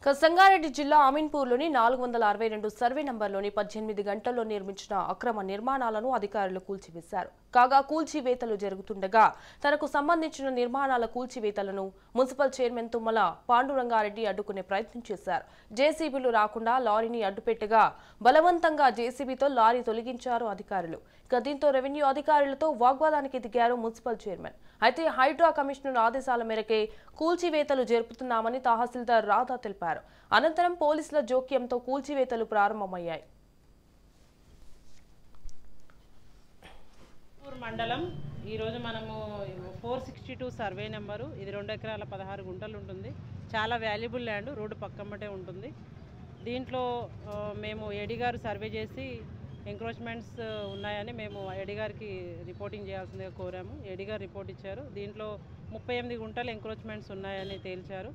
సంగారెడ్డి జిల్లా అమీన్పూర్లోని 462 సర్వే నంబర్లోని 18 గంటల్లో నిర్మించిన అక్రమ నిర్మాణాలను అధికారులు కూల్చివేశారు. కాగా కూల్చివేతలు జరుగుతుండగా తనకు సంబంధించిన నిర్మాణాల కూల్చివేతలను మున్సిపల్ చైర్మన్ తుమ్మల పాండురంగారెడ్డి అడ్డుకునే ప్రయత్నం చేశారు. జేసీబీలు రాకుండా లారీని అడ్డుపెట్టగా బలవంతంగా జేసీబీతో లారీ తొలగించారు అధికారులు. దీంతో రెవెన్యూ అధికారులతో వాగ్వాదానికి దిగారు మున్సిపల్ చైర్మన్. అయితే హైడ్రా కమిషనర్ ఆదేశాల మేరకే కూల్చివేతలు జరుపుతున్నామని తహసీల్దార్ రాధా తెలిపారు. అనంతరం పోలీసుల జోక్యంతో కూల్చివేతలు ప్రారంభమయ్యాయి. మండలం ఈరోజు మనము 462 సర్వే నెంబరు, ఇది 2 ఎకరాల 16 గుంటలు ఉంటుంది. చాలా వాల్యుబుల్ ల్యాండ్, రోడ్డు పక్కమ్మటే ఉంటుంది. దీంట్లో మేము ఏడీ గారు సర్వే చేసి ఎంక్రోచ్మెంట్స్ ఉన్నాయని మేము ఏడీ గారికి రిపోర్టింగ్ చేయాల్సిందిగా కోరాము. ఏడీ గారు రిపోర్ట్ ఇచ్చారు. దీంట్లో 38 గుంటలు ఎంక్రోచ్మెంట్స్ ఉన్నాయని తేల్చారు.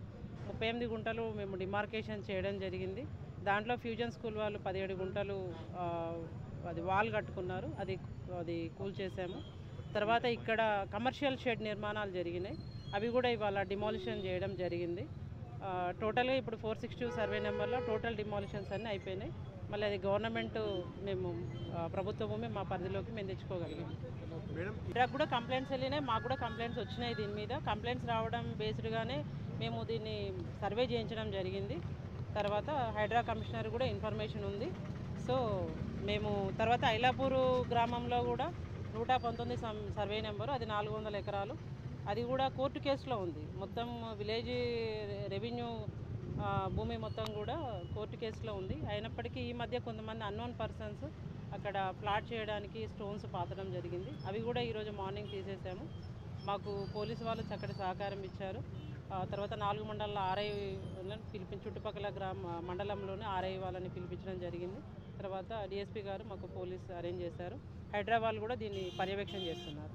38 గుంటలు మేము డిమార్కేషన్ చేయడం జరిగింది. దాంట్లో ఫ్యూజన్ స్కూల్ వాళ్ళు 17 గుంటలు అది వాల్ కట్టుకున్నారు, అది కూల్చేసాము. తర్వాత ఇక్కడ కమర్షియల్ షెడ్ నిర్మాణాలు జరిగినాయి, అవి కూడా ఇవాళ డిమాలిషన్ చేయడం జరిగింది. టోటల్గా ఇప్పుడు 462 సర్వే నెంబర్లో టోటల్ డిమాలిషన్స్ అన్నీ అయిపోయినాయి. మళ్ళీ అది గవర్నమెంట్ మేము ప్రభుత్వ భూమి మా పరిధిలోకి మేము తెచ్చుకోగలిగాం. ఇక్కడ కూడా కంప్లైంట్స్ వెళ్ళినాయి, మాకు కూడా కంప్లైంట్స్ వచ్చినాయి. దీని మీద కంప్లైంట్స్ రావడం బేస్డ్గానే మేము దీన్ని సర్వే చేయించడం జరిగింది. తర్వాత హైడ్రా కమిషనర్ కూడా ఇన్ఫర్మేషన్ ఉంది. సో మేము తర్వాత ఐలాపూర్ గ్రామంలో కూడా 119 సర్వే నెంబరు, అది 400 ఎకరాలు, అది కూడా కోర్టు కేసులో ఉంది. మొత్తం విలేజ్ రెవెన్యూ భూమి మొత్తం కూడా కోర్టు కేసులో ఉంది. అయినప్పటికీ ఈ మధ్య కొంతమంది అన్నోన్ పర్సన్స్ అక్కడ ప్లాట్ చేయడానికి స్టోన్స్ పాతడం జరిగింది. అవి కూడా ఈరోజు మార్నింగ్ తీసేసాము. మాకు పోలీసు వాళ్ళు చక్కటి సహకారం ఇచ్చారు. తర్వాత 4 మండలాల ఆర్ఐ చుట్టుపక్కల మండలంలోనే ఆర్ఐ వాళ్ళని పిలిపించడం జరిగింది. తర్వాత డిఎస్పీ గారు మాకు పోలీస్ అరేంజ్ చేశారు. హైదరాబాద్ కూడా దీన్ని పర్యవేక్షణ చేస్తున్నారు.